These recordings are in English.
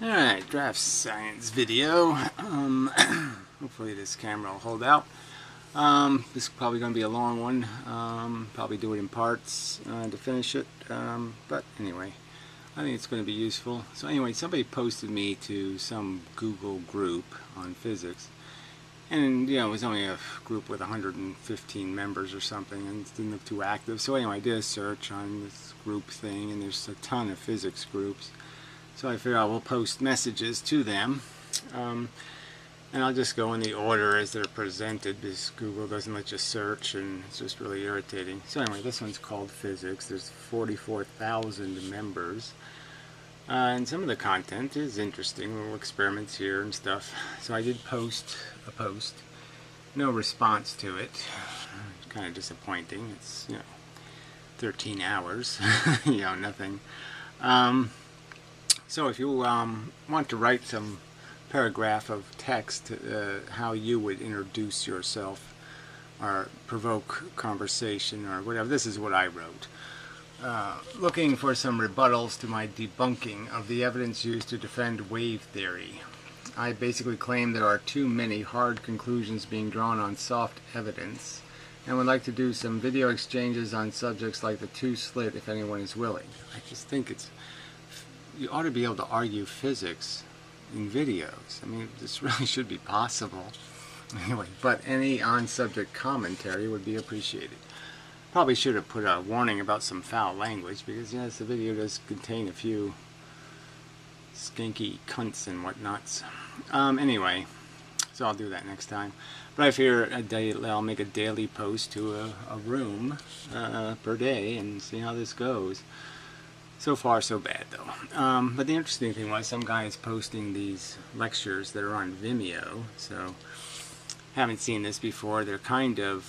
Alright, draft science video. Hopefully this camera will hold out. This is probably going to be a long one. Probably do it in parts to finish it. But anyway, I think it's going to be useful. So anyway, somebody posted me to some Google group on physics. And, it was only a group with 115 members or something, and it didn't look too active. So anyway, I did a search on this group thing, and there's a ton of physics groups. So I figured I will post messages to them, and I'll just go in the order as they're presented, because Google doesn't let you search, and it's just really irritating. So anyway, this one's called Physics. There's 44,000 members, and some of the content is interesting, little experiments here and stuff. So I did post a post. No response to it. It's kind of disappointing. It's, 13 hours, nothing. So if you want to write some paragraph of text, how you would introduce yourself or provoke conversation or whatever, this is what I wrote. Looking for some rebuttals to my debunking of the evidence used to defend wave theory. I basically claim there are too many hard conclusions being drawn on soft evidence, and would like to do some video exchanges on subjects like the two-slit if anyone is willing. I just think you ought to be able to argue physics in videos. I mean, this really should be possible. Anyway, but any on-subject commentary would be appreciated. Probably should have put a warning about some foul language, because yes, the video does contain a few skanky cunts and whatnots. Anyway, so I'll do that next time. But I figure I'll make a daily post to a room per day and see how this goes. So far, so bad, though. But the interesting thing was some guy is posting these lectures that are on Vimeo. So, haven't seen this before. They're kind of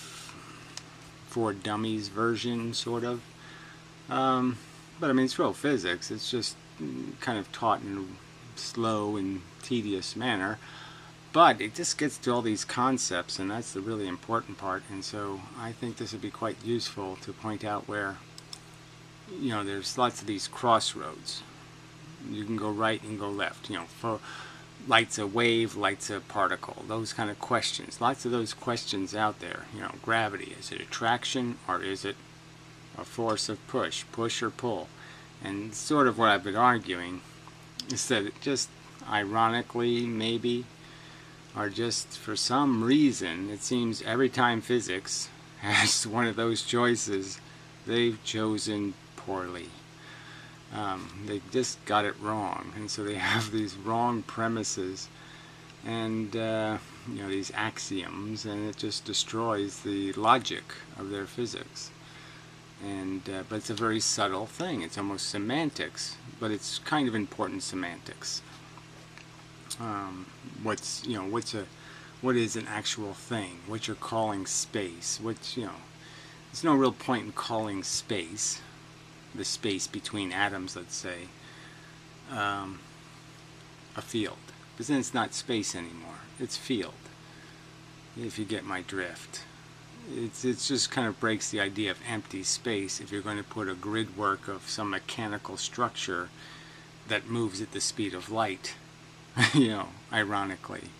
for dummies version, sort of. But I mean, it's real physics. It's just kind of taught in a slow and tedious manner. But it just gets to all these concepts, and that's the really important part. And so I think this would be quite useful to point out where there's lots of these crossroads. You can go right and go left. For light's a wave, light's a particle. Those kind of questions. Lots of those questions out there. Gravity. Is it attraction or is it a force of push or pull? And sort of what I've been arguing is that it just ironically, maybe, or just for some reason, it seems every time physics has one of those choices, they've chosen poorly. They just got it wrong, and so they have these wrong premises and these axioms, and it just destroys the logic of their physics. And but it's a very subtle thing. It's almost semantics, but it's kind of important semantics. What is an actual thing? What you're calling space? There's no real point in calling space, the space between atoms, let's say, a field. Because then it's not space anymore. It's field, if you get my drift. It just kind of breaks the idea of empty space if you're going to put a grid work of some mechanical structure that moves at the speed of light, ironically.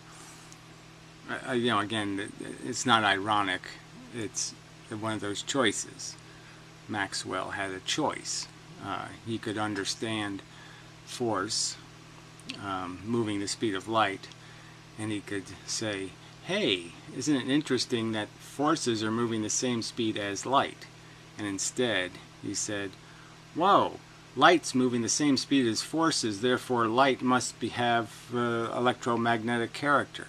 Again, it's not ironic. It's one of those choices. Maxwell had a choice. He could understand force moving the speed of light, and he could say, hey, isn't it interesting that forces are moving the same speed as light? And instead, he said, whoa, light's moving the same speed as forces, therefore light must have electromagnetic character.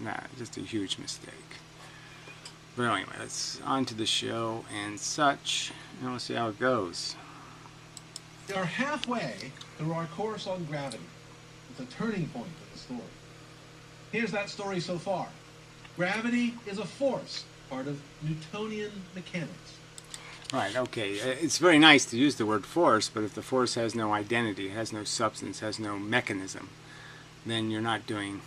Nah, just a huge mistake. But anyway, let's on to the show and such, and we'll see how it goes. We are halfway through our course on gravity. It's a turning point in the story. Here's that story so far. Gravity is a force, part of Newtonian mechanics. Right, okay. It's very nice to use the word force, but if the force has no identity, has no substance, has no mechanism, then you're not doing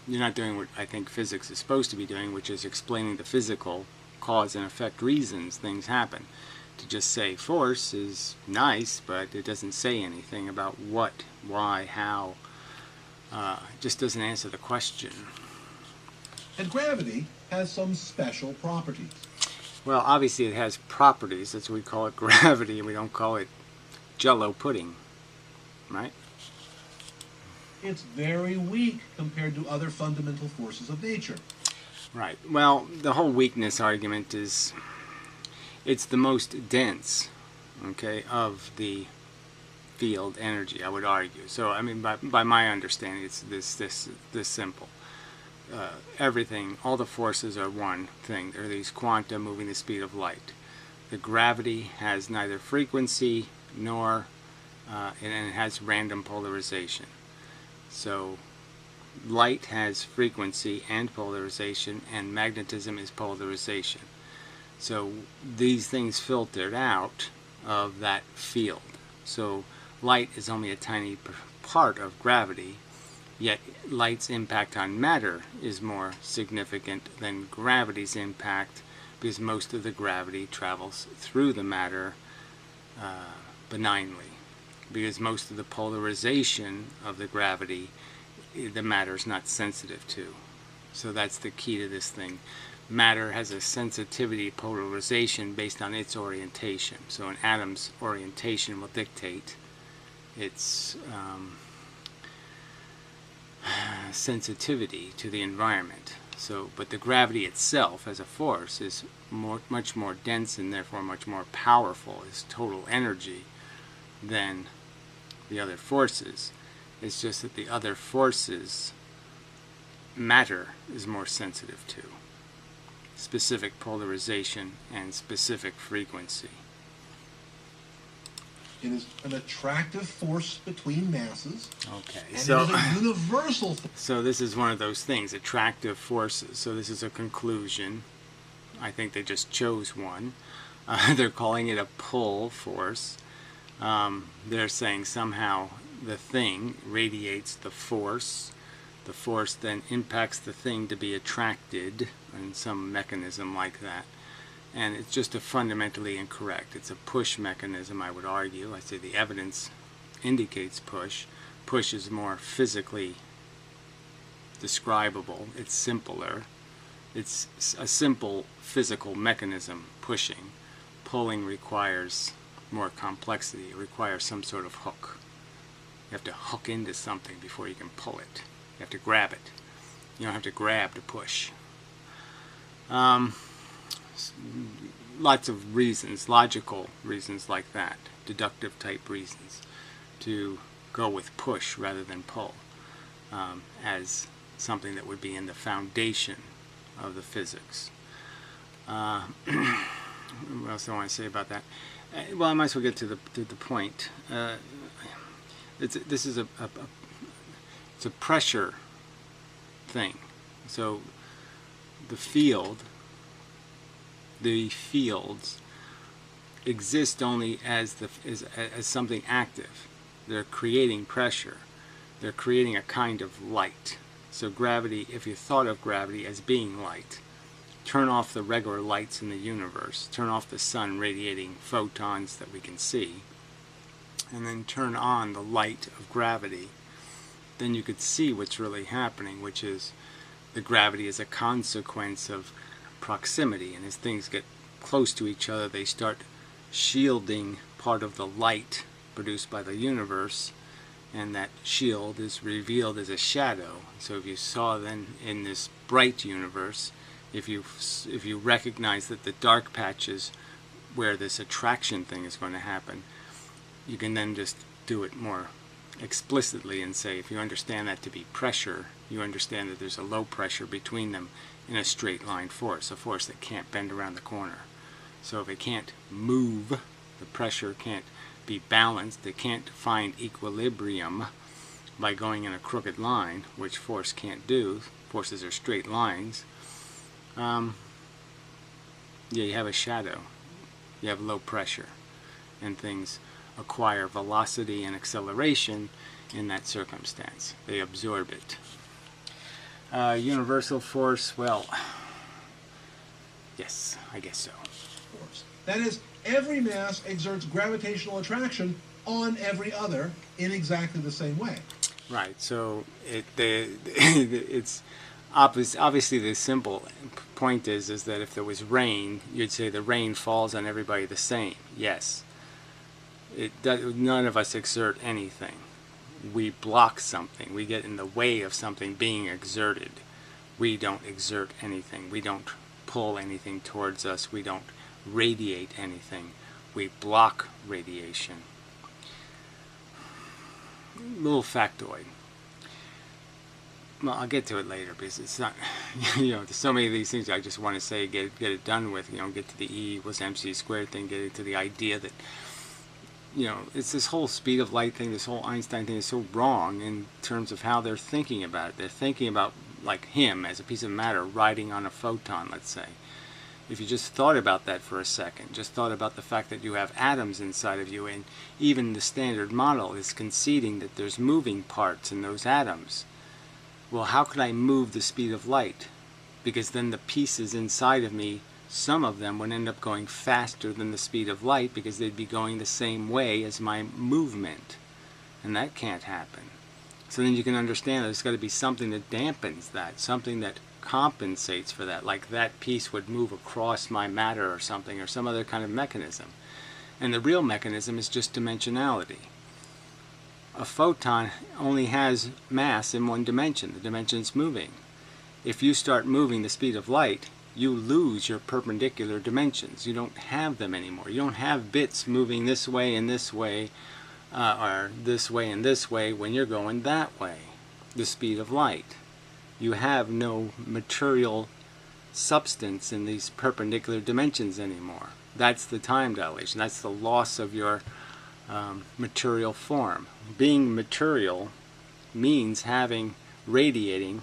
what I think physics is supposed to be doing, which is explaining the physical cause and effect reasons things happen. To just say force is nice, but it doesn't say anything about what, why, how, just doesn't answer the question. And gravity has some special properties. Well, obviously it has properties. That's why we call it gravity, and we don't call it Jell-O pudding, right? It's very weak compared to other fundamental forces of nature. Right. Well, the whole weakness argument is it's the most dense, okay, of the field energy, I would argue. So, I mean, by my understanding, it's this simple. Everything, all the forces are one thing. There are these quanta moving the speed of light. The gravity has neither frequency nor, and it has random polarization. So light has frequency and polarization, and magnetism is polarization. So these things filtered out of that field. So light is only a tiny part of gravity, yet light's impact on matter is more significant than gravity's impact, because most of the gravity travels through the matter benignly. Because most of the polarization of the gravity, the matter is not sensitive to. So that's the key to this thing. Matter has a sensitivity polarization based on its orientation. So an atom's orientation will dictate its sensitivity to the environment. So, but the gravity itself as a force is much more dense and therefore much more powerful as total energy than the other forces. It's just that the other forces, matter is more sensitive to specific polarization and specific frequency. It is an attractive force between masses. Okay, and so it is a universal so this is one of those things, attractive forces. So this is a conclusion. I think they just chose one. They're calling it a pull force. They're saying somehow the thing radiates the force. The force then impacts the thing to be attracted in some mechanism like that. And it's just a fundamentally incorrect. It's a push mechanism, I would argue. I say the evidence indicates push. Push is more physically describable. It's simpler. It's a simple physical mechanism, pushing. Pulling requires more complexity. It requires some sort of hook. You have to hook into something before you can pull it. You have to grab it. You don't have to grab to push. Lots of reasons, logical reasons like that, deductive type reasons, to go with push rather than pull as something that would be in the foundation of the physics. What else do I want to say about that? Well, I might as well get to the point. This is it's a pressure thing. So the fields exist only as something active. They're creating pressure. They're creating a kind of light. So gravity, if you thought of gravity as being light, turn off the regular lights in the universe, turn off the sun radiating photons that we can see, and then turn on the light of gravity, then you could see what's really happening, which is the gravity is a consequence of proximity, and as things get close to each other, they start shielding part of the light produced by the universe, and that shield is revealed as a shadow. So if you saw then in this bright universe, if you recognize that the dark patches where this attraction thing is going to happen, you can then just do it more explicitly and say, if you understand that to be pressure, you understand that there's a low pressure between them in a straight line force, a force that can't bend around the corner. So if it can't move, the pressure can't be balanced, it can't find equilibrium by going in a crooked line, which force can't do. Forces are straight lines. Yeah, you have a shadow. You have low pressure, and things acquire velocity and acceleration in that circumstance. They absorb it. Universal force, well, yes, I guess so. force. That is, every mass exerts gravitational attraction on every other in exactly the same way. Right. So it's obviously the simple point is that if there was rain, you'd say the rain falls on everybody the same. Yes. None of us exert anything. We block something. We get in the way of something being exerted. We don't exert anything. We don't pull anything towards us. We don't radiate anything. We block radiation. Little factoid. Well, I'll get to it later because it's not, there's so many of these things I just want to say, get it done with, get to the E equals mc squared thing, get to the idea that, it's this whole speed of light thing, this whole Einstein thing is so wrong in terms of how they're thinking about it. They're thinking about, like, him as a piece of matter riding on a photon, let's say. If you just thought about that for a second, just thought about the fact that you have atoms inside of you, and even the Standard Model is conceding that there's moving parts in those atoms. Well, how could I move the speed of light? Because then the pieces inside of me, some of them would end up going faster than the speed of light because they'd be going the same way as my movement. And that can't happen. So then you can understand there's got to be something that dampens that, something that compensates for that, like that piece would move across my matter or something, or some other kind of mechanism. And the real mechanism is just dimensionality. A photon only has mass in one dimension. The dimension's moving. If you start moving the speed of light, you lose your perpendicular dimensions. You don't have them anymore. You don't have bits moving this way and this way, or this way and this way when you're going that way, the speed of light. You have no material substance in these perpendicular dimensions anymore. That's the time dilation. That's the loss of your material form. Being material means having radiating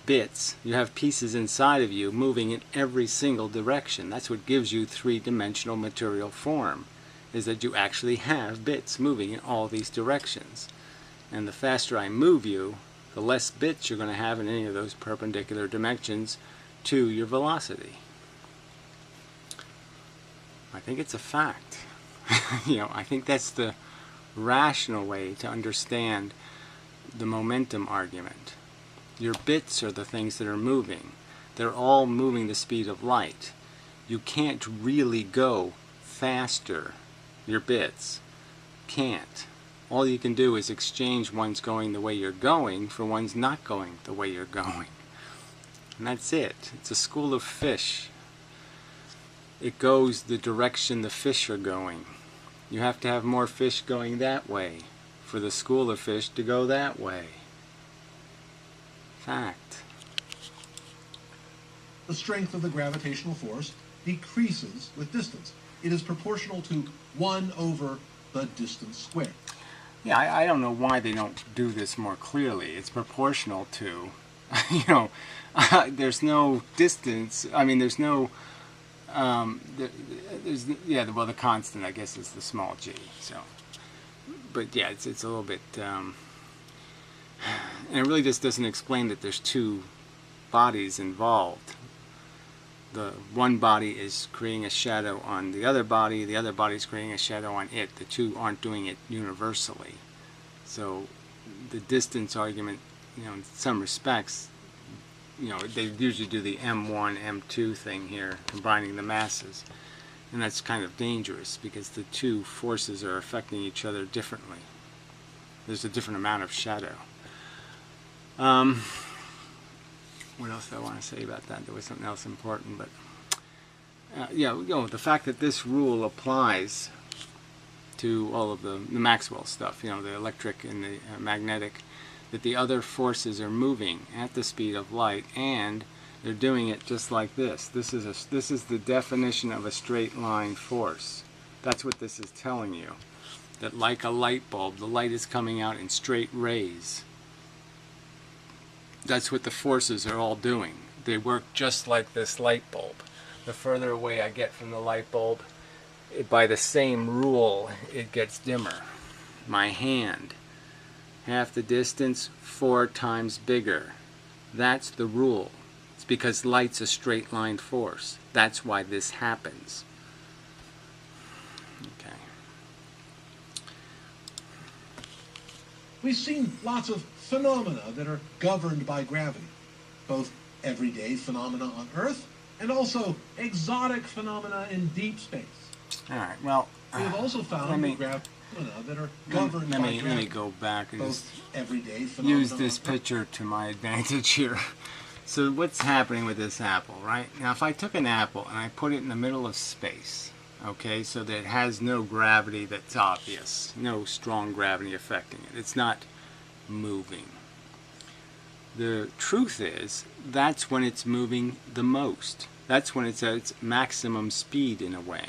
bits. You have pieces inside of you moving in every single direction. That's what gives you three-dimensional material form, is that you actually have bits moving in all these directions. And the faster I move you, the less bits you're going to have in any of those perpendicular dimensions to your velocity. I think it's a fact. I think that's the rational way to understand the momentum argument. Your bits are the things that are moving. They're all moving the speed of light. You can't really go faster. Your bits can't. All you can do is exchange one's going the way you're going for one's not going the way you're going. And that's it. It's a school of fish. It goes the direction the fish are going. You have to have more fish going that way for the school of fish to go that way. Fact. The strength of the gravitational force decreases with distance. It is proportional to 1 over the distance squared. Yeah, I don't know why they don't do this more clearly. It's proportional to, there's no distance. I mean, there's no, the constant, I guess, is the small g. So, but yeah, it's a little bit, and it really just doesn't explain that there's two bodies involved. The one body is creating a shadow on the other body is creating a shadow on it. The two aren't doing it universally. So the distance argument, in some respects, they usually do the M1, M2 thing here, combining the masses. And that's kind of dangerous because the two forces are affecting each other differently. There's a different amount of shadow. What else do I want to say about that? There was something else important, but the fact that this rule applies to all of the Maxwell stuff, the electric and the magnetic, that the other forces are moving at the speed of light, and they're doing it just like this. This is the definition of a straight line force. That's what this is telling you. That like a light bulb, the light is coming out in straight rays. That's what the forces are all doing. They work just like this light bulb. The further away I get from the light bulb, by the same rule, it gets dimmer. My hand, half the distance, 4 times bigger. That's the rule. It's because light's a straight line force. That's why this happens. Okay. We've seen lots of phenomena that are governed by gravity, both everyday phenomena on Earth and also exotic phenomena in deep space. All right. Well, We have also found that gravity phenomena that are governed by gravity. let me go back and both just everyday phenomena use this on Earth. picture to my advantage here. So what's happening with this apple, right? Now, if I took an apple and I put it in the middle of space, okay, so that it has no gravity that's obvious, no strong gravity affecting it. It's not moving. The truth is, that's when it's moving the most. That's when it's at its maximum speed in a way,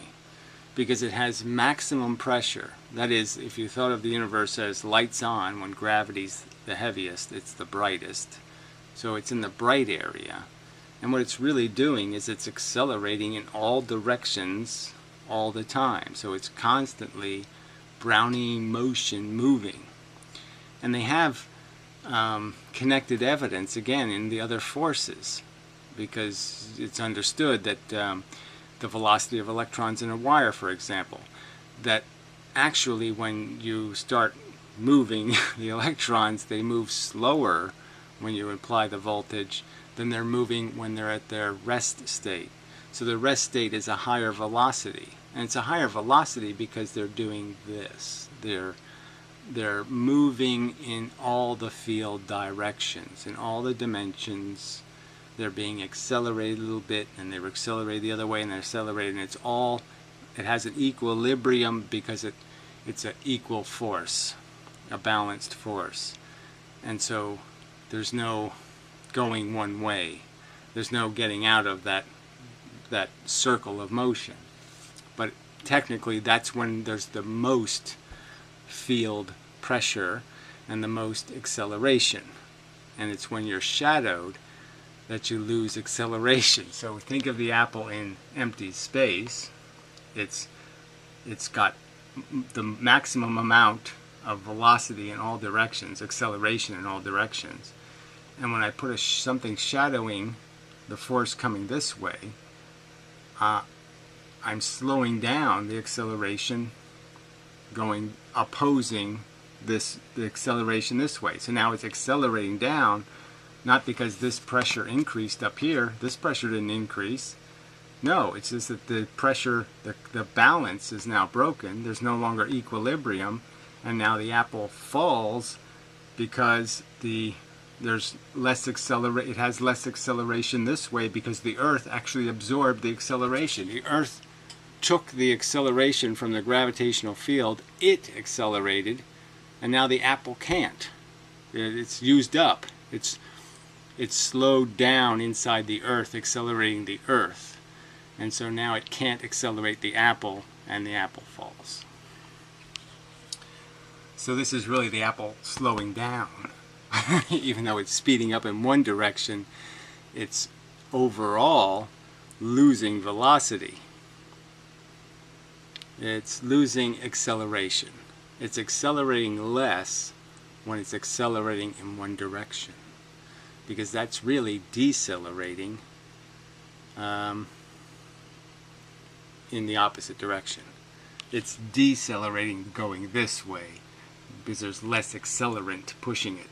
because it has maximum pressure. That is, if you thought of the universe as lights on, when gravity's the heaviest, it's the brightest. So it's in the bright area. And what it's really doing is it's accelerating in all directions all the time. So it's constantly Brownian motion moving. And they have connected evidence, again, in the other forces, because it's understood that the velocity of electrons in a wire, for example, that actually when you start moving the electrons, they move slower when you apply the voltage than they're moving when they're at their rest state. So the rest state is a higher velocity, and it's a higher velocity because they're doing this. They're moving in all the field directions, in all the dimensions. They're being accelerated a little bit, and they're accelerated the other way, and they're accelerated, and it has an equilibrium because it's an equal force, a balanced force. And so there's no going one way. There's no getting out of that circle of motion. But technically, that's when there's the most field pressure and the most acceleration. And it's when you're shadowed that you lose acceleration. So think of the apple in empty space. It's got the maximum amount of velocity in all directions, acceleration in all directions. And when I put something shadowing the force coming this way, I'm slowing down the acceleration, going opposing the acceleration this way. So now it's accelerating down, not because this pressure increased up here. This pressure didn't increase. No, it's just that the pressure, the balance is now broken. There's no longer equilibrium, and now the apple falls because there's less it has less acceleration this way because the Earth actually absorbed the acceleration. The Earth took the acceleration from the gravitational field, it accelerated, and now the apple can't. It's used up. It's slowed down inside the Earth, accelerating the Earth. And so now it can't accelerate the apple, and the apple falls. So this is really the apple slowing down. Even though it's speeding up in one direction, it's overall losing velocity. It's losing acceleration. It's accelerating less when it's accelerating in one direction, because that's really decelerating in the opposite direction. It's decelerating going this way because there's less accelerant pushing it.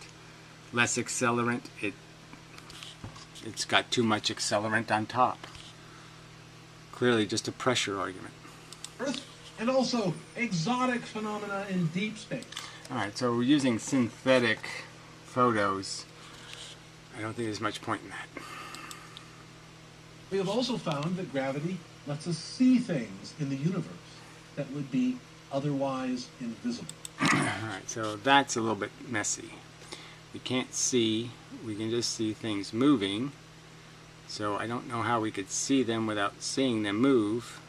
Less accelerant, it's got too much accelerant on top. Clearly just a pressure argument. Earth, and also exotic phenomena in deep space. Alright, so we're using synthetic photos. I don't think there's much point in that. We have also found that gravity lets us see things in the universe that would be otherwise invisible. Alright, so that's a little bit messy. We can't see, we can just see things moving. So I don't know how we could see them without seeing them move.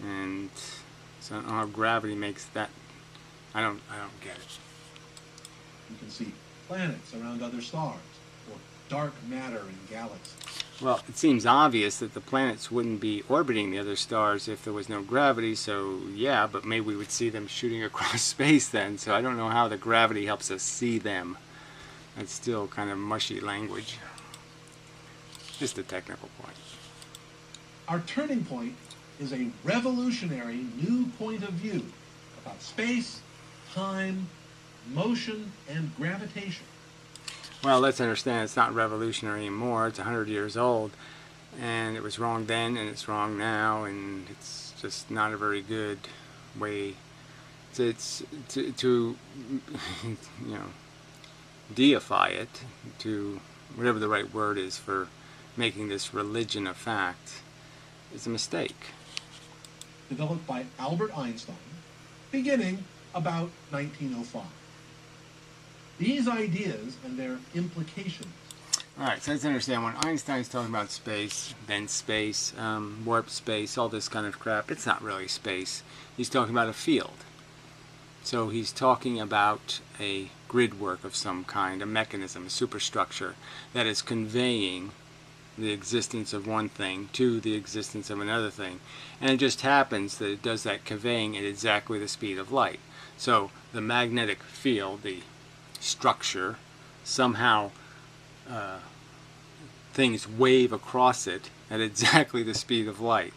And so I don't know how gravity makes that. I don't get it. You can see planets around other stars, or dark matter in galaxies. Well, it seems obvious that the planets wouldn't be orbiting the other stars if there was no gravity, so yeah, but maybe we would see them shooting across space then, so I don't know how the gravity helps us see them. That's still kind of mushy language. Just a technical point. Our turning point is a revolutionary new point of view about space, time, motion and gravitation. Well, let's understand it's not revolutionary anymore. It's 100 years old, and it was wrong then, and it's wrong now, and it's just not a very good way to you know, deify it, to whatever the right word is for making this religion a fact, is a mistake. Developed by Albert Einstein, beginning about 1905. These ideas and their implications. Alright, so let's understand, when Einstein's talking about space, then space, warp space, all this kind of crap, it's not really space. He's talking about a field. So he's talking about a grid work of some kind, a mechanism, a superstructure that is conveying the existence of one thing to the existence of another thing. And it just happens that it does that conveying at exactly the speed of light. So the magnetic field, the structure, somehow things wave across it at exactly the speed of light.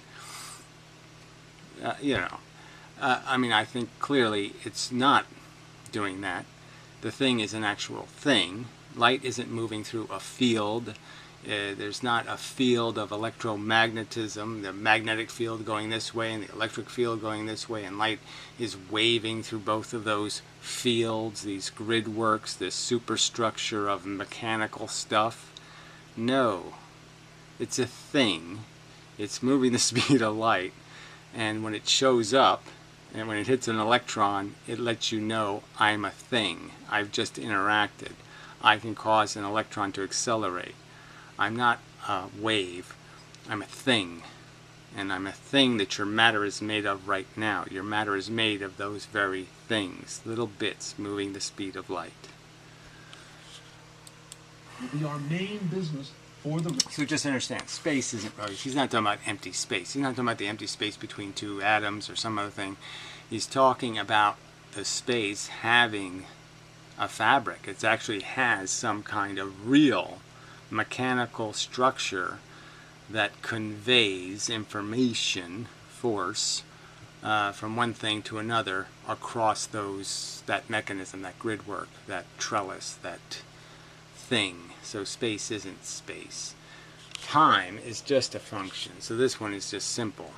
I mean, I think clearly it's not doing that. The thing is an actual thing. Light isn't moving through a field. There's not a field of electromagnetism, the magnetic field going this way and the electric field going this way, and light is waving through both of those fields, these grid works, this superstructure of mechanical stuff. No, it's a thing. It's moving the speed of light, and when it shows up and when it hits an electron, it lets you know I'm a thing. I've just interacted. I can cause an electron to accelerate. I'm not a wave, I'm a thing. And I'm a thing that your matter is made of right now. Your matter is made of those very things, little bits moving the speed of light. Will be our main business for the... So just understand, space isn't really, he's not talking about empty space. He's not talking about the empty space between two atoms or some other thing. He's talking about the space having a fabric. It actually has some kind of real mechanical structure that conveys information, force, from one thing to another across that mechanism, that grid work, that trellis, that thing. So space isn't space. Time is just a function. So this one is just simple.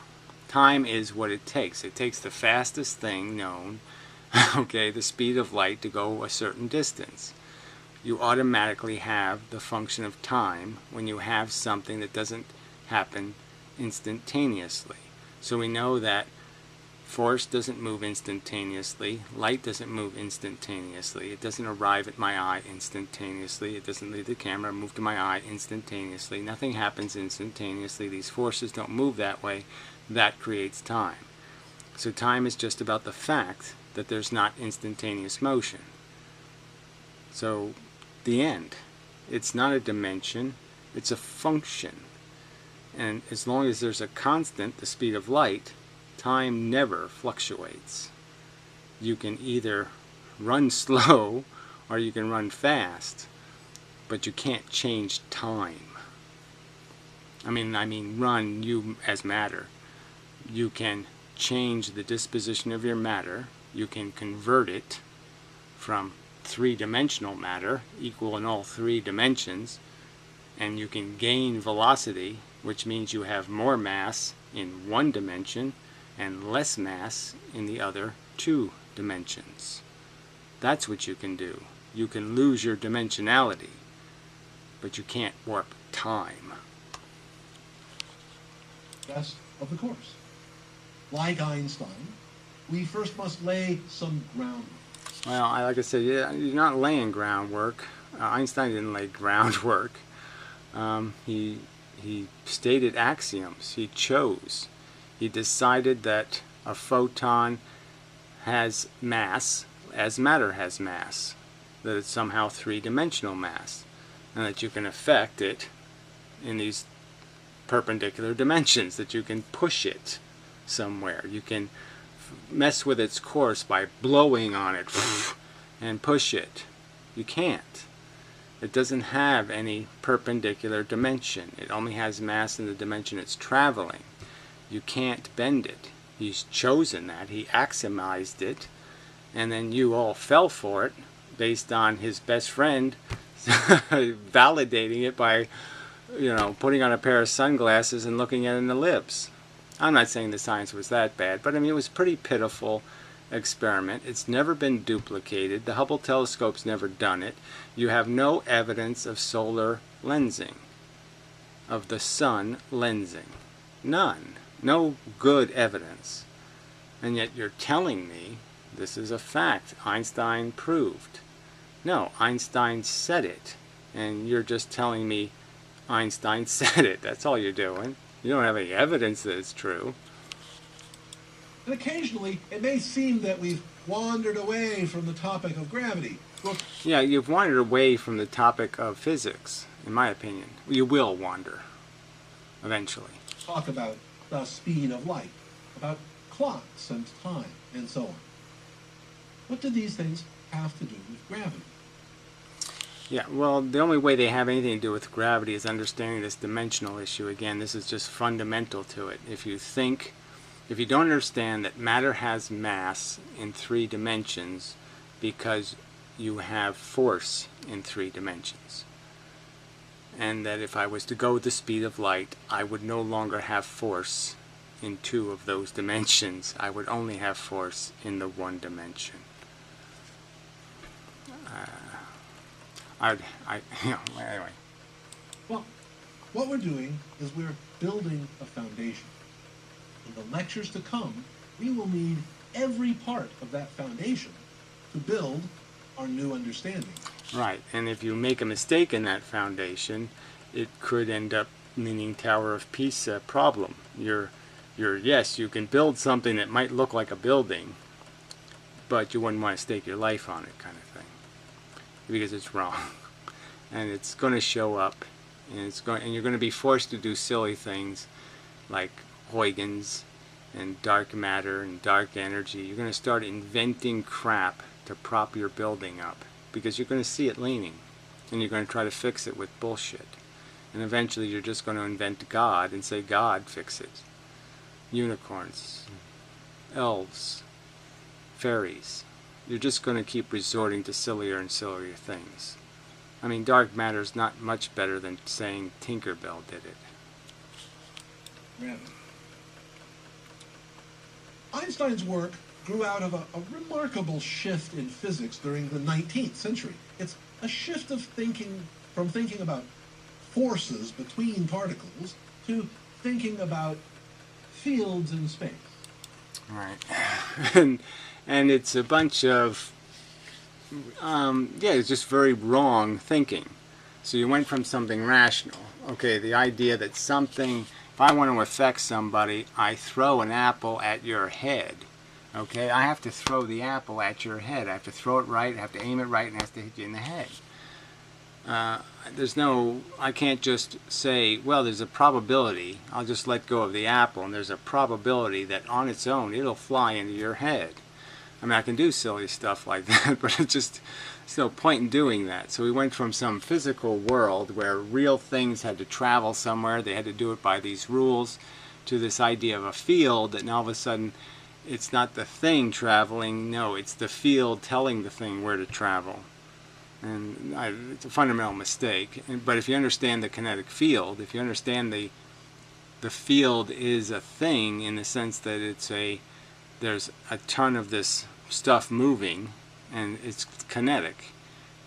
Time is what it takes. It takes the fastest thing known, okay, the speed of light, to go a certain distance. You automatically have the function of time when you have something that doesn't happen instantaneously. So we know that force doesn't move instantaneously, light doesn't move instantaneously, it doesn't arrive at my eye instantaneously, it doesn't leave the camera, move to my eye instantaneously, nothing happens instantaneously, these forces don't move that way. That creates time. So time is just about the fact that there's not instantaneous motion. So the end. It's not a dimension, it's a function. And as long as there's a constant, the speed of light, time never fluctuates. You can either run slow or you can run fast, but you can't change time. I mean run, you as matter. You can change the disposition of your matter. You can convert it from three-dimensional matter, equal in all three dimensions, and you can gain velocity, which means you have more mass in one dimension and less mass in the other two dimensions. That's what you can do. You can lose your dimensionality, but you can't warp time. Rest of the course. Like Einstein, we first must lay some groundwork. Well, like I said, you're not laying groundwork. Einstein didn't lay groundwork. He stated axioms. He chose. He decided that a photon has mass as matter has mass, that it's somehow three-dimensional mass, and that you can affect it in these perpendicular dimensions, that you can push it somewhere. You can mess with its course by blowing on it and push it. You can't. It doesn't have any perpendicular dimension. It only has mass in the dimension it's traveling. You can't bend it. He's chosen that. He axiomized it, and then you all fell for it based on his best friend validating it by, putting on a pair of sunglasses and looking at an ellipse. I'm not saying the science was that bad, but I mean, it was a pretty pitiful experiment. It's never been duplicated. The Hubble telescope's never done it. You have no evidence of solar lensing, of the sun lensing. None. No good evidence. And yet you're telling me this is a fact. Einstein proved. No, Einstein said it. And you're just telling me Einstein said it. That's all you're doing. You don't have any evidence that it's true. And occasionally, it may seem that we've wandered away from the topic of gravity. Well, yeah, you've wandered away from the topic of physics, in my opinion. You will wander, eventually. Talk about the speed of light, about clocks and time, and so on. What do these things have to do with gravity? Yeah, well, the only way they have anything to do with gravity is understanding this dimensional issue. Again, this is just fundamental to it. If you don't understand that matter has mass in 3 dimensions because you have force in 3 dimensions, and that if I was to go with the speed of light, I would no longer have force in 2 of those dimensions. I would only have force in the 1 dimension. Anyway. Well, what we're doing is we're building a foundation. In the lectures to come, we will need every part of that foundation to build our new understanding. Right, and if you make a mistake in that foundation, it could end up meaning Tower of Pisa problem. Yes, you can build something that might look like a building, but you wouldn't want to stake your life on it, kind of thing, because it's wrong, and it's going to show up, and you're going to be forced to do silly things like Huygens and dark matter and dark energy. You're going to start inventing crap to prop your building up because you're going to see it leaning, and you're going to try to fix it with bullshit, and eventually you're just going to invent God and say, God, fix it. Unicorns, elves, fairies. You're just going to keep resorting to sillier and sillier things. I mean, dark matter is not much better than saying Tinkerbell did it. Gravity. Einstein's work grew out of a remarkable shift in physics during the 19th century. It's a shift of thinking from thinking about forces between particles to thinking about fields in space. Right. and it's a bunch of, it's just very wrong thinking. So you went from something rational. Okay, the idea that something, if I want to affect somebody, I throw an apple at your head. Okay, I have to throw the apple at your head. I have to throw it right, I have to aim it right, and it has to hit you in the head. I can't just say, well, there's a probability, I'll just let go of the apple, and there's a probability that on its own it'll fly into your head. I mean, I can do silly stuff like that, but there's no point in doing that. So we went from some physical world where real things had to travel somewhere, they had to do it by these rules, to this idea of a field that now all of a sudden it's not the thing traveling, no, it's the field telling the thing where to travel. And it's a fundamental mistake. But if you understand the kinetic field, if you understand the field is a thing in the sense that there's a ton of this stuff moving, and it's kinetic,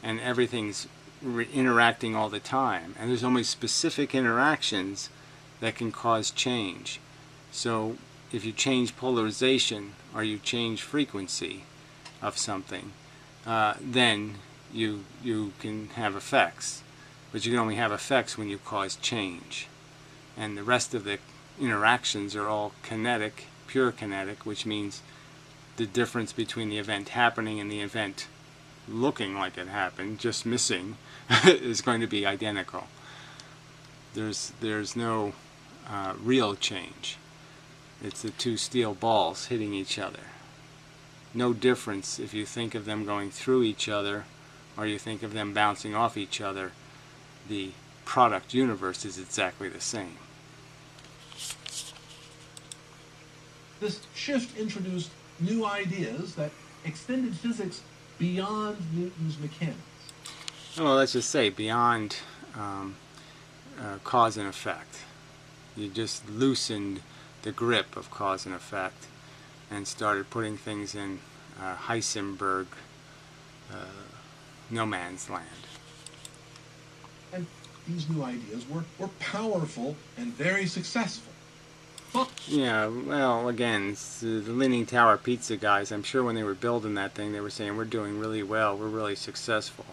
and everything's interacting all the time, and there's only specific interactions that can cause change. So if you change polarization or you change frequency of something, then you can have effects, but you can only have effects when you cause change, and the rest of the interactions are all kinetic, pure kinetic, which means the difference between the event happening and the event looking like it happened, just missing, is going to be identical. There's no real change. It's the 2 steel balls hitting each other. No difference if you think of them going through each other or you think of them bouncing off each other. The product universe is exactly the same. This shift introduced new ideas that extended physics beyond Newton's mechanics. Well, let's just say beyond cause and effect. You just loosened the grip of cause and effect and started putting things in Heisenberg no man's land. And these new ideas were powerful and very successful. But Yeah, well, again, the Leaning Tower Pizza guys, I'm sure when they were building that thing, they were saying, we're doing really well, we're really successful.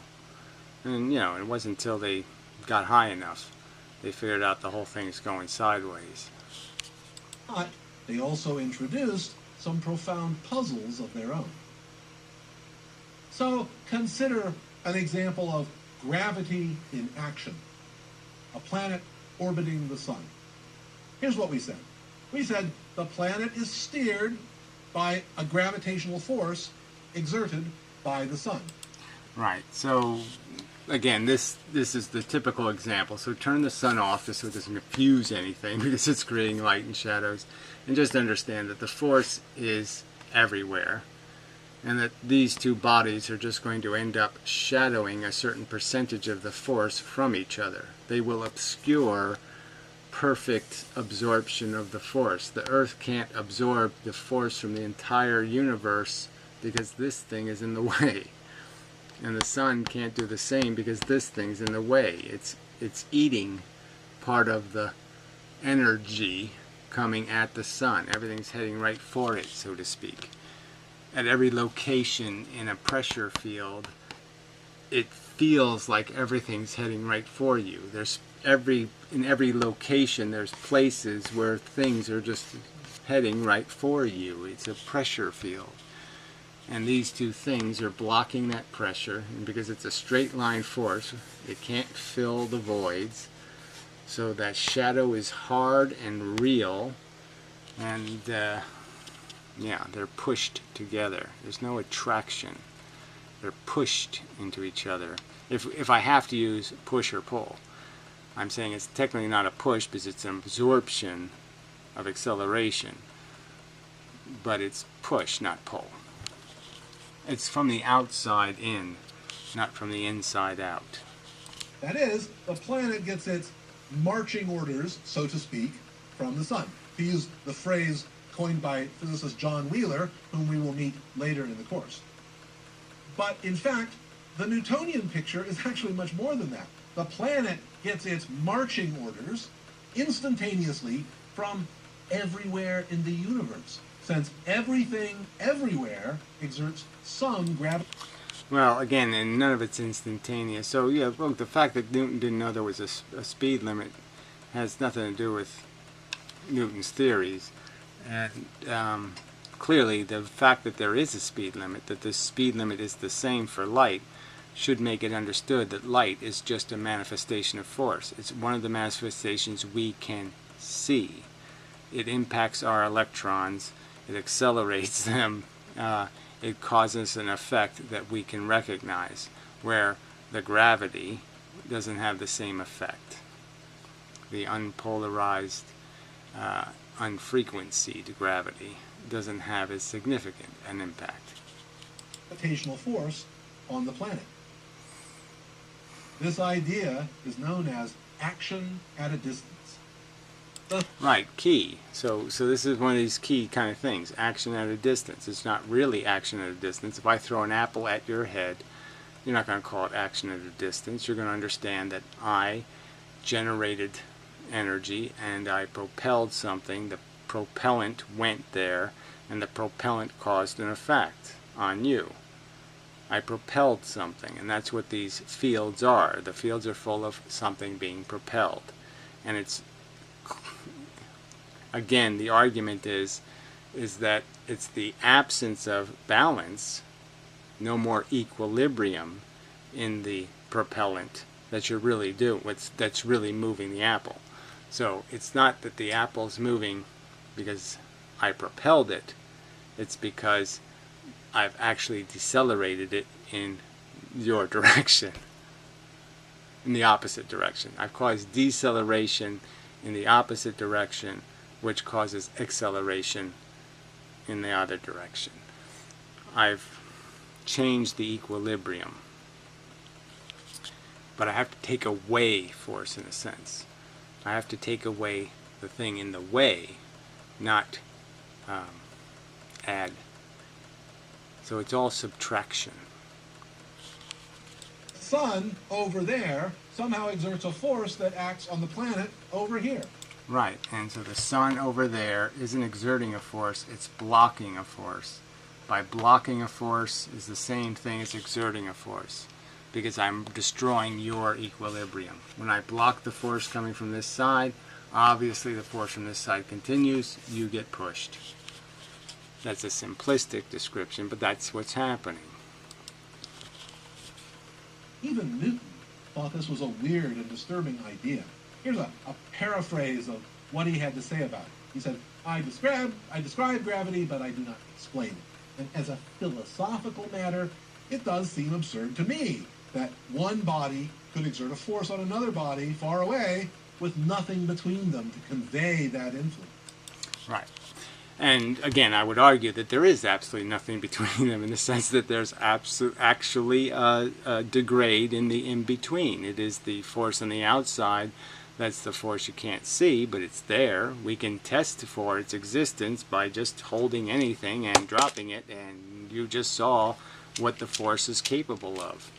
And, it wasn't until they got high enough they figured out the whole thing's going sideways. they also introduced some profound puzzles of their own. So consider an example of gravity in action. A planet orbiting the sun. Here's what we said. We said the planet is steered by a gravitational force exerted by the sun. Right, so again, this is the typical example. So turn the sun off just so it doesn't confuse anything because it's creating light and shadows. And just understand that the force is everywhere. And that these two bodies are just going to end up shadowing a certain percentage of the force from each other. They will obscure perfect absorption of the force. The Earth can't absorb the force from the entire universe because this thing is in the way. And the sun can't do the same because this thing's in the way. It's eating part of the energy coming at the sun. Everything's heading right for it, so to speak. At every location in a pressure field, it feels like everything's heading right for you. In every location, there's places where things are just heading right for you. It's a pressure field. And these two things are blocking that pressure, and because it's a straight line force, it can't fill the voids. So that shadow is hard and real, and yeah, they're pushed together. There's no attraction. They're pushed into each other. If I have to use push or pull, I'm saying it's technically not a push because it's an absorption of acceleration, but it's push, not pull. It's from the outside in, not from the inside out. That is, the planet gets its marching orders, so to speak, from the sun. To use the phrase coined by physicist John Wheeler, whom we will meet later in the course. But in fact, the Newtonian picture is actually much more than that. The planet gets its marching orders instantaneously from everywhere in the universe, since everything everywhere exerts some gravity. Well, again, and none of it's instantaneous. So yeah, look, the fact that Newton didn't know there was a speed limit has nothing to do with Newton's theories. And clearly, the fact that there is a speed limit, that the speed limit is the same for light, should make it understood that light is just a manifestation of force. It's one of the manifestations we can see. It impacts our electrons, it accelerates them, it causes an effect that we can recognize, where the gravity doesn't have the same effect. The unpolarized unfrequencied gravity doesn't have as significant an impact. Gravitational force on the planet. This idea is known as action at a distance. Right, key. So this is one of these key kind of things, action at a distance. It's not really action at a distance. If I throw an apple at your head, you're not going to call it action at a distance. You're going to understand that I generated energy and I propelled something. The propellant went there and the propellant caused an effect on you. I propelled something, and that's what these fields are. The fields are full of something being propelled. And it's, again, the argument is that it's the absence of balance, no more equilibrium in the propellant that you're really doing, that's really moving the apple. So it's not that the apple's moving because I propelled it, it's because I've actually decelerated it in your direction, in the opposite direction. I've caused deceleration in the opposite direction, which causes acceleration in the other direction. I've change the equilibrium. But I have to take away force in a sense. I have to take away the thing in the way, not add. So it's all subtraction. The sun over there somehow exerts a force that acts on the planet over here. Right, and so the sun over there isn't exerting a force, it's blocking a force. By blocking a force is the same thing as exerting a force, because I'm destroying your equilibrium. When I block the force coming from this side, obviously the force from this side continues, you get pushed. That's a simplistic description, but that's what's happening. Even Newton thought this was a weird and disturbing idea. Here's a paraphrase of what he had to say about it. He said, I describe gravity, but I do not explain it. And as a philosophical matter, it does seem absurd to me that one body could exert a force on another body far away with nothing between them to convey that influence. Right. And again, I would argue that there is absolutely nothing between them in the sense that there's actually a degrade in the in-between. It is the force on the outside that's the force you can't see, but it's there. We can test for its existence by just holding anything and dropping it, and you just saw what the force is capable of.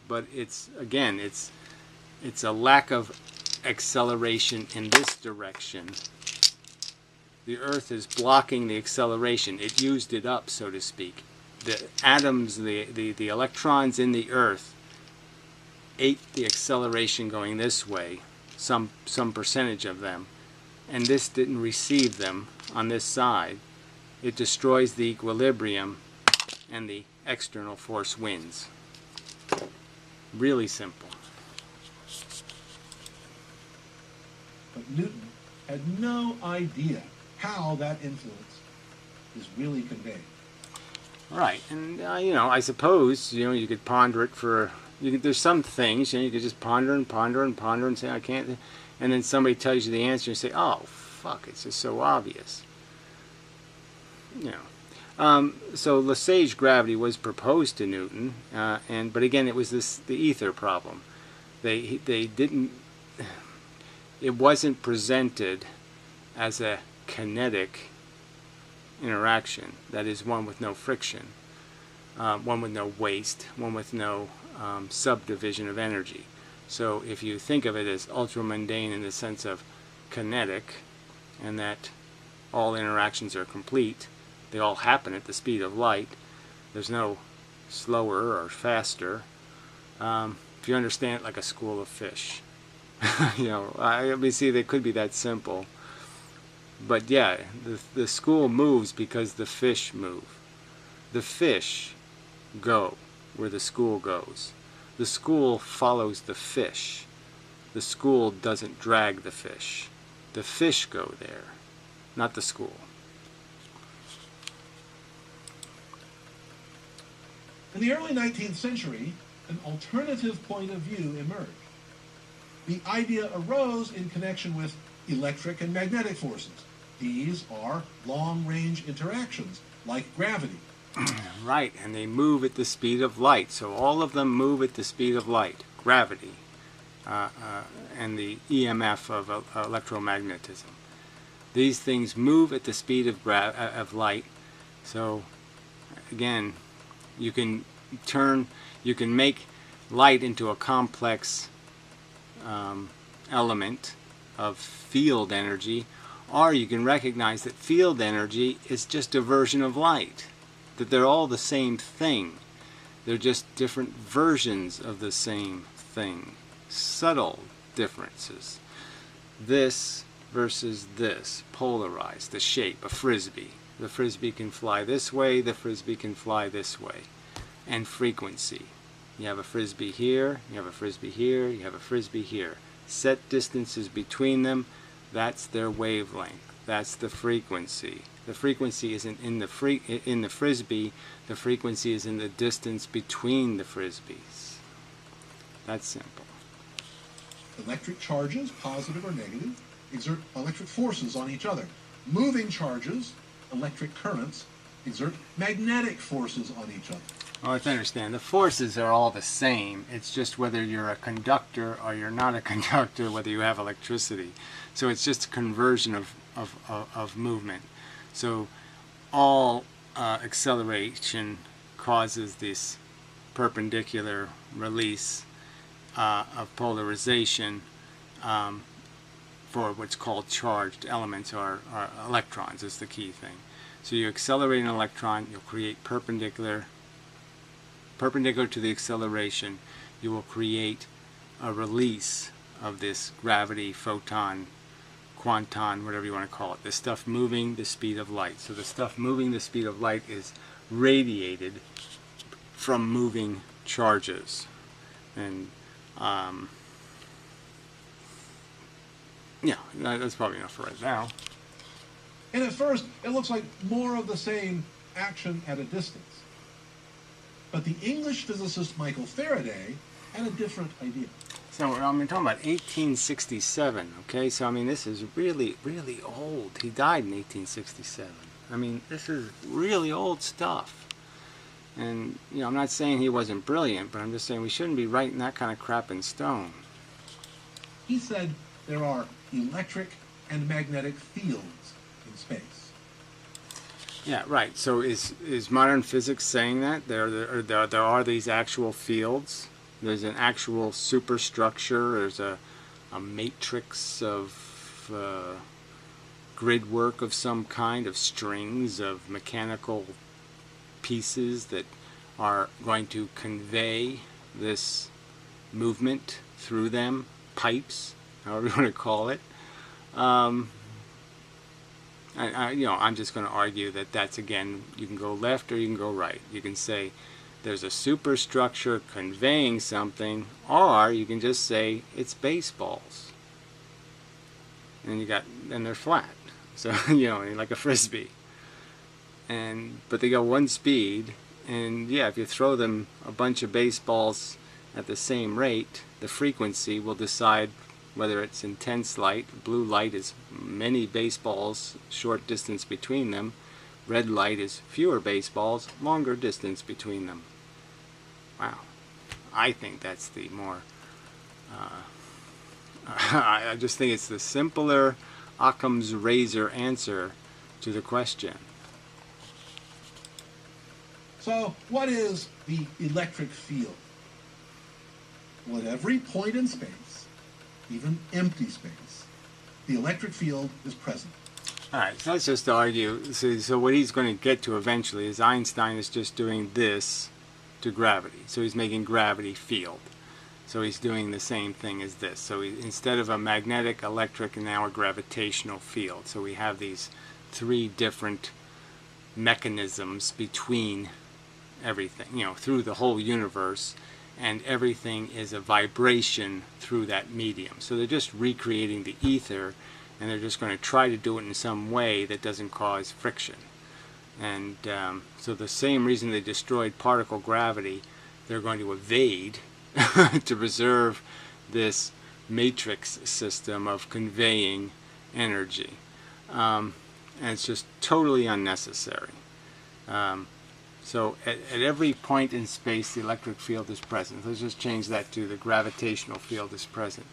But it's, again, it's a lack of acceleration in this direction. The Earth is blocking the acceleration. It used it up, so to speak. The atoms, the electrons in the Earth ate the acceleration going this way, some percentage of them, and this didn't receive them on this side. It destroys the equilibrium, and the external force wins. Really simple. But Newton had no idea how that influence is really conveyed. Right, and you know, I suppose you could ponder it for. There's some things you could just ponder and ponder and ponder and say I can't, and then somebody tells you the answer and you say, oh fuck, it's just so obvious. So Lesage gravity was proposed to Newton, but again it was the ether problem. They didn't. It wasn't presented as a kinetic interaction, that is, one with no friction, one with no waste, one with no subdivision of energy. So if you think of it as ultramundane in the sense of kinetic, and that all interactions are complete, they all happen at the speed of light, there's no slower or faster. If you understand it like a school of fish, I mean, see, they could be that simple. But yeah, the school moves because the fish move. The fish go where the school goes. The school follows the fish. The school doesn't drag the fish. The fish go there, not the school. In the early 19th century, an alternative point of view emerged. The idea arose in connection with electric and magnetic forces. These are long-range interactions, like gravity. Right, and they move at the speed of light. So all of them move at the speed of light, gravity, and the EMF of electromagnetism. These things move at the speed of light. So again, you can make light into a complex element of field energy, or you can recognize that field energy is just a version of light, that they're all the same thing. They're just different versions of the same thing, subtle differences. This versus this, polarized, the shape, a frisbee. The frisbee can fly this way, the frisbee can fly this way. And frequency. You have a frisbee here, you have a frisbee here, you have a frisbee here. Set distances between them, that's their wavelength. That's the frequency. The frequency isn't in the frisbee, the frequency is in the distance between the frisbees. That's simple. Electric charges, positive or negative, exert electric forces on each other. Moving charges, electric currents, exert magnetic forces on each other. Well, let's understand. The forces are all the same. It's just whether you're a conductor or you're not a conductor, whether you have electricity. So it's just a conversion of movement. So all acceleration causes this perpendicular release of polarization for what's called charged elements or electrons is the key thing. So you accelerate an electron, you'll create perpendicular to the acceleration, you will create a release of this gravity, photon, quanton, whatever you want to call it, the stuff moving the speed of light. So the stuff moving the speed of light is radiated from moving charges. And yeah, that's probably enough for right now. And at first, it looks like more of the same action at a distance. But the English physicist Michael Faraday had a different idea. So I'm talking about 1867, okay? So I mean, this is really, really old. He died in 1867. I mean, this is really old stuff. And, you know, I'm not saying he wasn't brilliant, but I'm just saying we shouldn't be writing that kind of crap in stone. He said there are electric and magnetic fields in space. Yeah, right. So is modern physics saying that there are these actual fields? There's an actual superstructure. There's a matrix of grid work of some kind, of strings, of mechanical pieces that are going to convey this movement through them, pipes, however you want to call it. I'm just going to argue that that's, again, you can go left or you can go right. You can say there's a superstructure conveying something, or you can just say it's baseballs. And they're flat. So, like a frisbee. But they go one speed, and yeah, if you throw them a bunch of baseballs at the same rate, the frequency will decide whether it's intense light. Blue light is many baseballs, short distance between them. Red light is fewer baseballs, longer distance between them. Wow. I think that's the more... I just think it's the simpler Occam's razor answer to the question. So, what is the electric field? Well, at every point in space, even empty space, the electric field is present. Alright, so let's just argue. So what he's going to get to eventually is Einstein is just doing this to gravity. So he's making gravity field. So he's doing the same thing as this. So instead of a magnetic, electric, and now a gravitational field. So we have these three different mechanisms between everything, through the whole universe, and everything is a vibration through that medium. So they're just recreating the ether, and they're just going to try to do it in some way that doesn't cause friction. And so the same reason they destroyed particle gravity, they're going to evade to preserve this matrix system of conveying energy. And it's just totally unnecessary. So at every point in space, the electric field is present. Let's just change that to the gravitational field is present.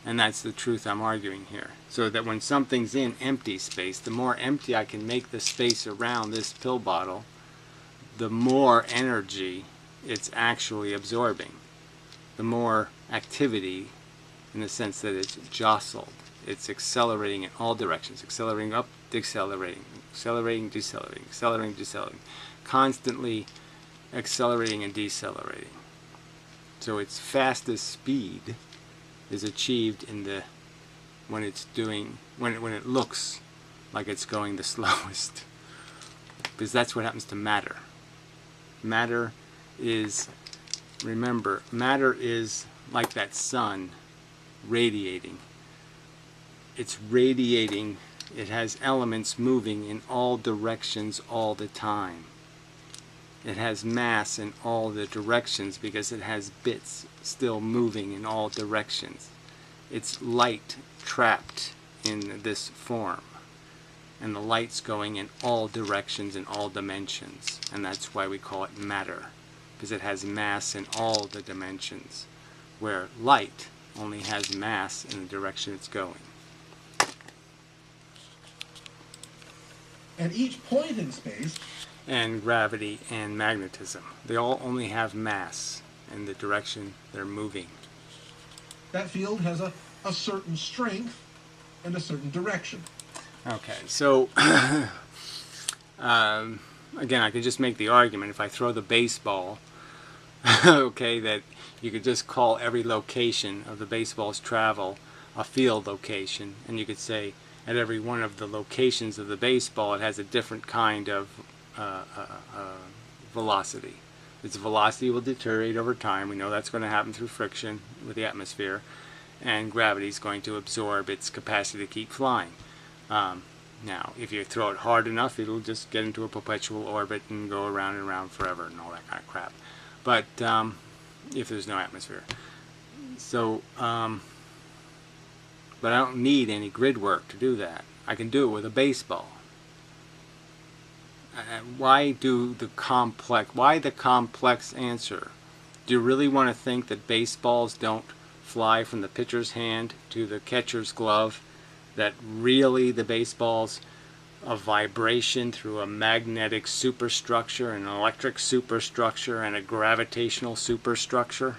And that's the truth I'm arguing here. So that when something's in empty space, the more empty I can make the space around this pill bottle, the more energy it's actually absorbing. The more activity, in the sense that it's jostled. It's accelerating in all directions. Accelerating up, decelerating, accelerating, decelerating, accelerating, decelerating. Constantly accelerating and decelerating. So its fastest speed is achieved in when it looks like it's going the slowest. Because that's what happens to matter. Matter is, remember, matter is like that sun radiating. It's radiating. It has elements moving in all directions all the time. It has mass in all the directions because it has bits still moving in all directions. It's light trapped in this form. and the light's going in all directions in all dimensions, and that's why we call it matter, because it has mass in all the dimensions, where light only has mass in the direction it's going. At each point in space, And gravity and magnetism, they all only have mass in the direction they're moving. that field has a certain strength and a certain direction. Okay, so again, I could just make the argument, if I throw the baseball, okay, that you could just call every location of the baseball's travel a field location, and you could say at every one of the locations of the baseball it has a different kind of velocity. Its velocity will deteriorate over time. We know that's going to happen through friction with the atmosphere, and gravity is going to absorb its capacity to keep flying. Now, if you throw it hard enough, it'll just get into a perpetual orbit and go around and around forever and all that kind of crap. But if there's no atmosphere. So, but I don't need any grid work to do that. I can do it with a baseball. Why the complex answer? Do you really want to think that baseballs don't fly from the pitcher's hand to the catcher's glove? That really the baseball's a vibration through a magnetic superstructure, an electric superstructure, and a gravitational superstructure?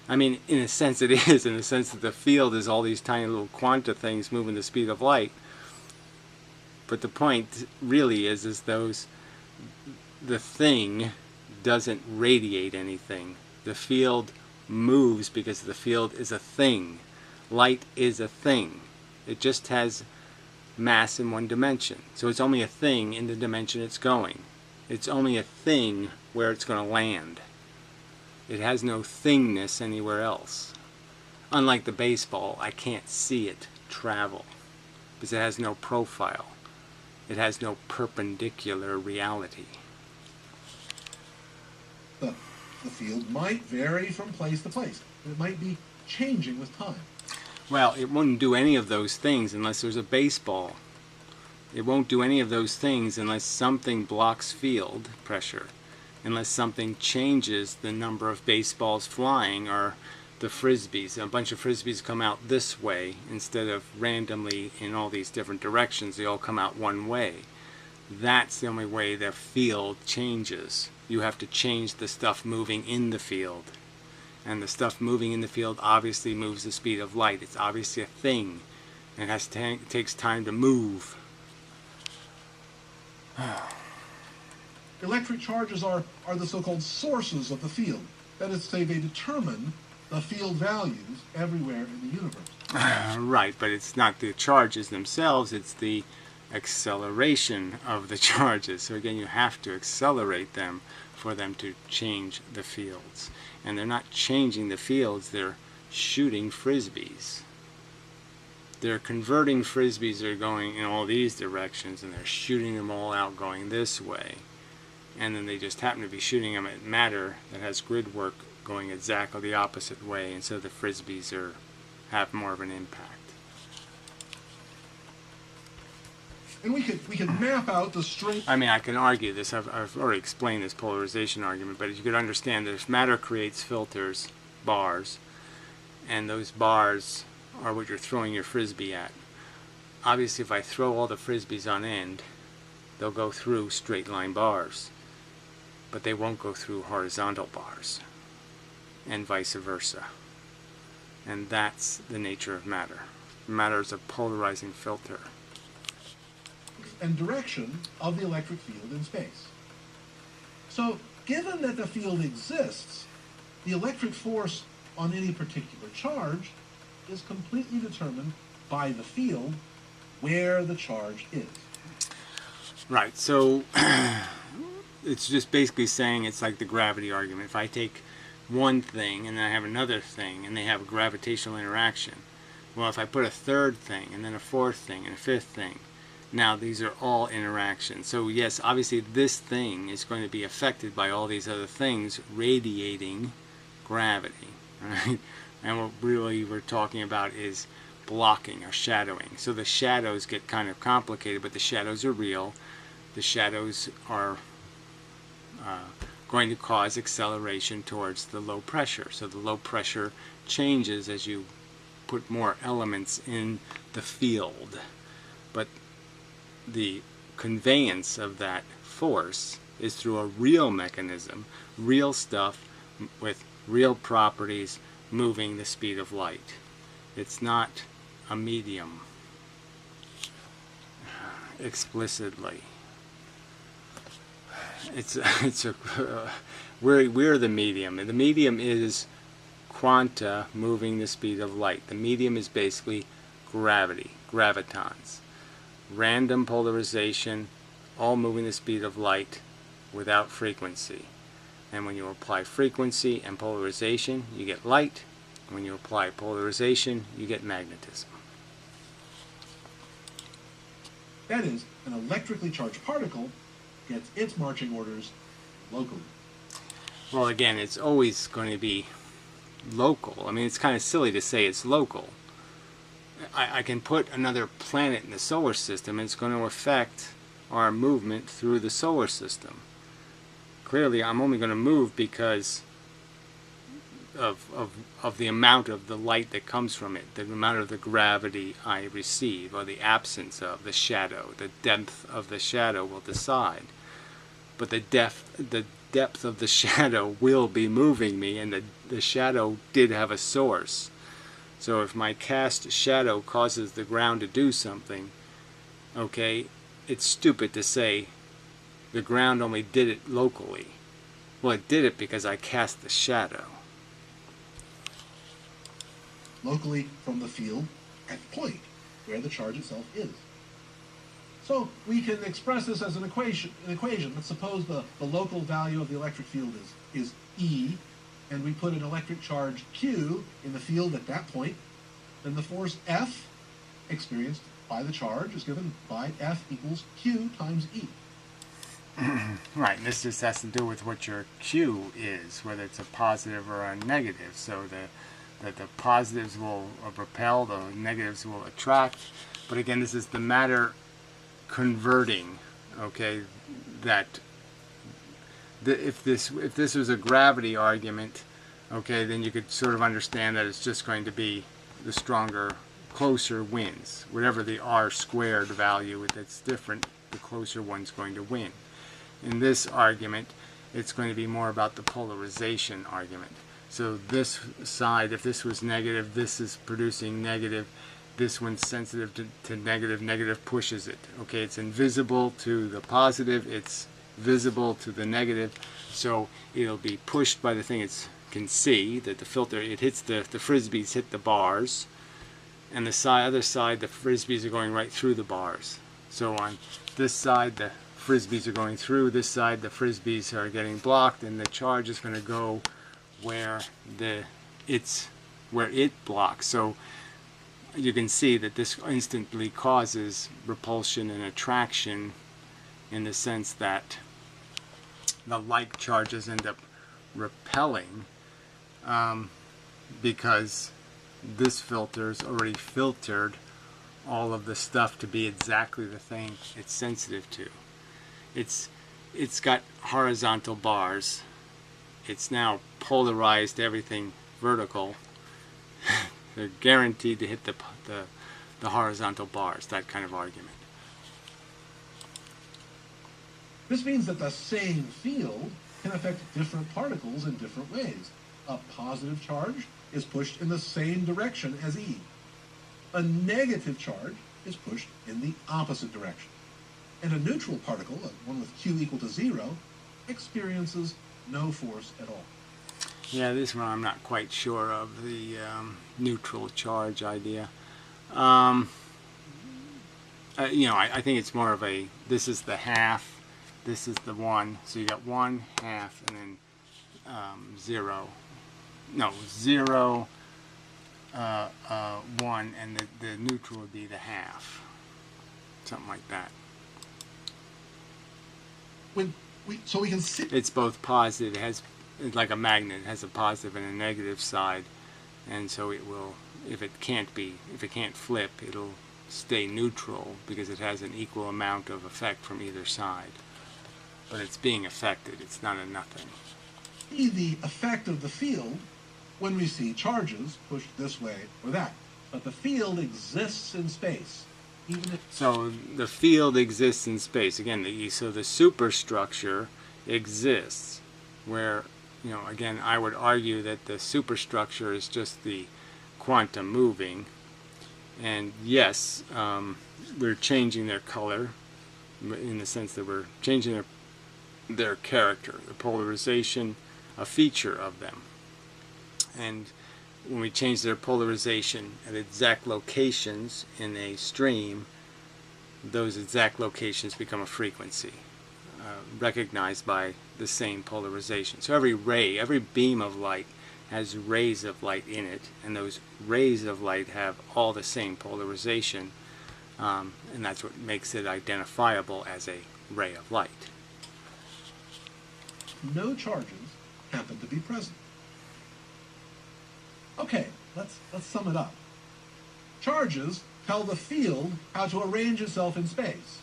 I mean, in a sense it is, in the sense that the field is all these tiny little quanta things moving the speed of light. But the point really is the thing doesn't radiate anything. The field moves because the field is a thing. Light is a thing. It just has mass in one dimension. So it's only a thing in the dimension it's going. It's only a thing where it's going to land. It has no thingness anywhere else. Unlike the baseball, I can't see it travel because it has no profile. It has no perpendicular reality. The field might vary from place to place. It might be changing with time. Well, it wouldn't do any of those things unless there's a baseball. It won't do any of those things unless something blocks field pressure, unless something changes the number of baseballs flying, or the frisbees. A bunch of frisbees come out this way instead of randomly in all these different directions. They all come out one way. That's the only way the field changes. You have to change the stuff moving in the field. And the stuff moving in the field obviously moves the speed of light. It's obviously a thing. It takes time to move. Electric charges are the so-called sources of the field. That is to say, they determine the field values everywhere in the universe. Right, but it's not the charges themselves, it's the acceleration of the charges. So again, you have to accelerate them for them to change the fields. And they're not changing the fields, they're shooting frisbees. They're converting frisbees that are going in all these directions, and they're shooting them all out going this way. And then they just happen to be shooting them at matter that has grid work going exactly the opposite way, and so the frisbees have more of an impact. And we could map out the strength. I mean, I can argue this. I've already explained this polarization argument, but you could understand that if matter creates filters, bars, and those bars are what you're throwing your frisbee at. Obviously, if I throw all the frisbees on end, they'll go through straight line bars, but they won't go through horizontal bars, and vice versa. And that's the nature of matter. Matter is a polarizing filter. And direction of the electric field in space. So, given that the field exists, the electric force on any particular charge is completely determined by the field where the charge is. Right, so it's just basically saying it's like the gravity argument. If I take one thing and then I have another thing and they have a gravitational interaction, well, if I put a third thing and then a fourth thing and a fifth thing, now these are all interactions. So yes, obviously this thing is going to be affected by all these other things radiating gravity, right? And what really we're talking about is blocking or shadowing. So the shadows get kind of complicated, but the shadows are real. The shadows are going to cause acceleration towards the low pressure. So the low pressure changes as you put more elements in the field. But the conveyance of that force is through a real mechanism, real stuff with real properties moving the speed of light. It's not a medium explicitly. We're the medium. And the medium is quanta moving the speed of light. The medium is basically gravity, gravitons. Random polarization, all moving the speed of light without frequency. And when you apply frequency and polarization, you get light. When you apply polarization, you get magnetism. That is, an electrically charged particle gets its marching orders locally. Well, again, it's always going to be local. I mean, it's kind of silly to say it's local. I can put another planet in the solar system, and it's going to affect our movement through the solar system. Clearly, I'm only going to move because of the amount of the light that comes from it, the amount of the gravity I receive, or the absence of the shadow. The depth of the shadow will decide. But the depth of the shadow will be moving me, and the shadow did have a source. So if my cast shadow causes the ground to do something, okay, it's stupid to say the ground only did it locally. Well, it did it because I cast the shadow. Locally from the field at the point where the charge itself is. So we can express this as an equation. Let's suppose the local value of the electric field is E, and we put an electric charge Q in the field at that point. Then the force F experienced by the charge is given by F equals Q times E. Right, and this just has to do with what your Q is, whether it's a positive or a negative. So the positives will repel, the negatives will attract. But again, this is the matter converting, okay, that if this was a gravity argument, okay, then you could sort of understand that it's just going to be the stronger, closer wins. Whatever the R squared value that's different, the closer one's going to win. In this argument, it's going to be more about the polarization argument. So this side, if this was negative, this is producing negative. This one's sensitive to negative. Negative pushes it. Okay, it's invisible to the positive. It's visible to the negative. So it'll be pushed by the thing it can see, that the filter, it hits the frisbees hit the bars. And the other side, the frisbees are going right through the bars. So on this side, the frisbees are going through. This side, the frisbees are getting blocked, and the charge is going to go where it blocks. So you can see that this instantly causes repulsion and attraction, in the sense that the like charges end up repelling, because this filter's already filtered all of the stuff to be exactly the thing it's sensitive to. It's got horizontal bars. It's now polarized everything vertical. They're guaranteed to hit the horizontal bars, that kind of argument. This means that the same field can affect different particles in different ways. A positive charge is pushed in the same direction as E. A negative charge is pushed in the opposite direction. And a neutral particle, one with Q equal to 0, experiences no force at all. Yeah, this one I'm not quite sure of, the neutral charge idea. I think it's more of a, this is the half, this is the 1, so you got 1, half, and then 0. No, 0, 1, and the neutral would be the half. Something like that. So we can see... It's both positive, it's like a magnet, it has a positive and a negative side, and so it will, if it can't flip, it'll stay neutral because it has an equal amount of effect from either side. But it's being affected, it's not a nothing. See the effect of the field when we see charges pushed this way or that. But the field exists in space, even if... So the field exists in space. Again, so the superstructure exists, where, again, I would argue that the superstructure is just the quantum moving. And yes, we're changing their color in the sense that we're changing their character, the polarization, a feature of them. And when we change their polarization at exact locations in a stream, those exact locations become a frequency recognized by the same polarization. So every ray, every beam of light has rays of light in it, and those rays of light have all the same polarization, and that's what makes it identifiable as a ray of light. No charges happen to be present. Okay, let's sum it up. Charges tell the field how to arrange itself in space.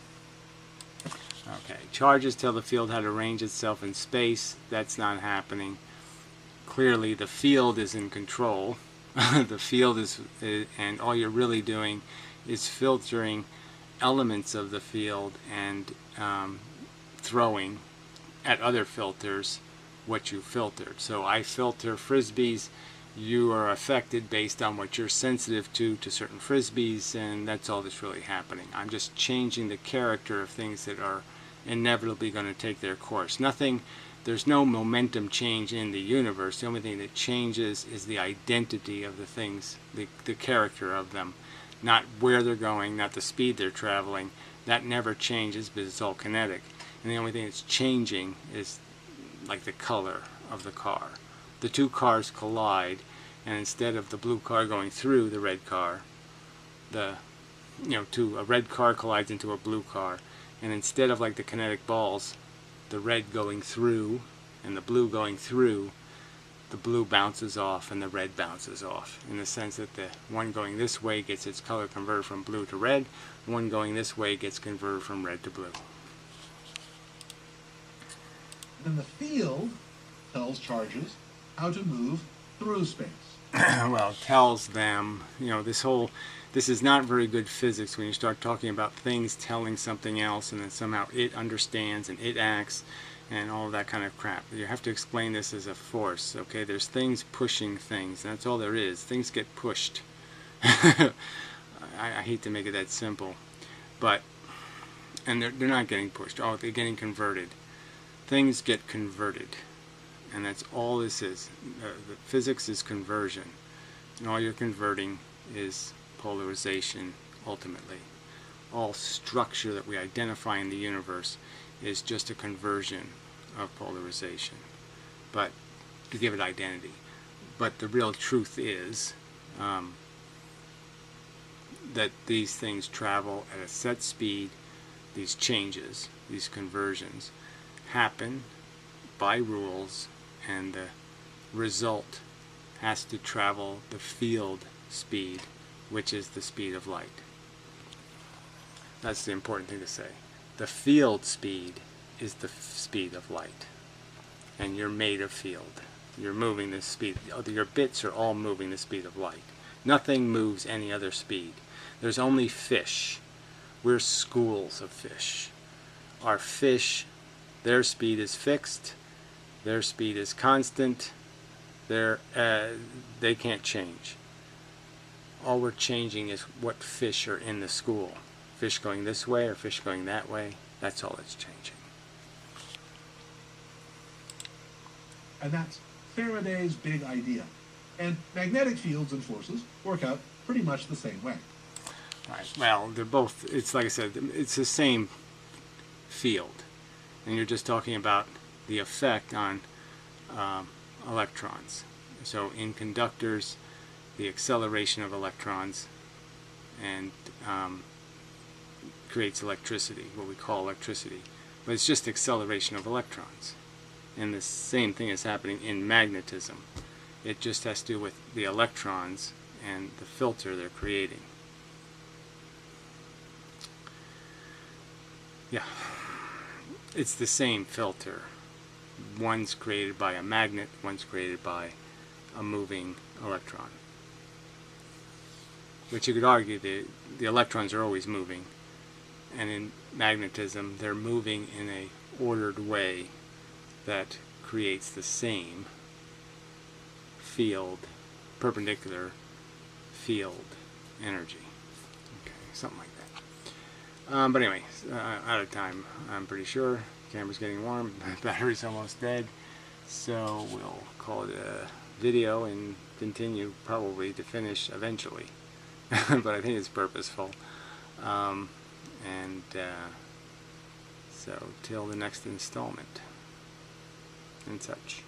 Okay, charges tell the field how to arrange itself in space. That's not happening. Clearly, the field is in control. The field is, and all you're really doing is filtering elements of the field and throwing at other filters what you filtered. So I filter frisbees. You are affected based on what you're sensitive to certain frisbees, and that's all that's really happening. I'm just changing the character of things that are inevitably going to take their course. There's no momentum change in the universe. The only thing that changes is the identity of the things, the character of them, not where they're going, not the speed they're traveling. That never changes because it's all kinetic. And the only thing that's changing is like the color of the car. The two cars collide, and instead of the blue car going through the red car, a red car collides into a blue car, and instead of like the kinetic balls, the red going through and the blue going through, the blue bounces off and the red bounces off, in the sense that the one going this way gets its color converted from blue to red, one going this way gets converted from red to blue. Then the field tells charges how to move through space. Well, tells them, this is not very good physics when you start talking about things telling something else and then somehow it understands and it acts and all of that kind of crap. You have to explain this as a force, okay? There's things pushing things, and that's all there is. Things get pushed. I hate to make it that simple, and they're not getting pushed. Oh, they're getting converted. Things get converted. And that's all this is. The physics is conversion. And all you're converting is polarization, ultimately. All structure that we identify in the universe is just a conversion of polarization. But to give it identity. But the real truth is that these things travel at a set speed. These changes, these conversions, happen by rules, and the result has to travel the field speed, which is the speed of light. That's the important thing to say. The field speed is the speed of light, and you're made of field. You're moving the speed. Your bits are all moving the speed of light. Nothing moves any other speed. There's only fish. We're schools of fish. Our fish, their speed is fixed. Their speed is constant. They can't change. All we're changing is what fish are in the school. Fish going this way or fish going that way. That's all it's changing. And that's Faraday's big idea. And magnetic fields and forces work out pretty much the same way. Right. Well, they're both, it's like I said, it's the same field. And you're just talking about the effect on electrons. So in conductors, the acceleration of electrons and creates electricity, what we call electricity. But it's just acceleration of electrons. And the same thing is happening in magnetism. It just has to do with the electrons and the filter they're creating. Yeah, it's the same filter. One's created by a magnet, one's created by a moving electron. But you could argue the electrons are always moving, and in magnetism they're moving in a ordered way that creates the same field, perpendicular field energy. Okay, something like that. But anyway, out of time, I'm pretty sure. Camera's getting warm, battery's almost dead, so we'll call it a video and continue probably to finish eventually. But I think it's purposeful. So till the next installment and such.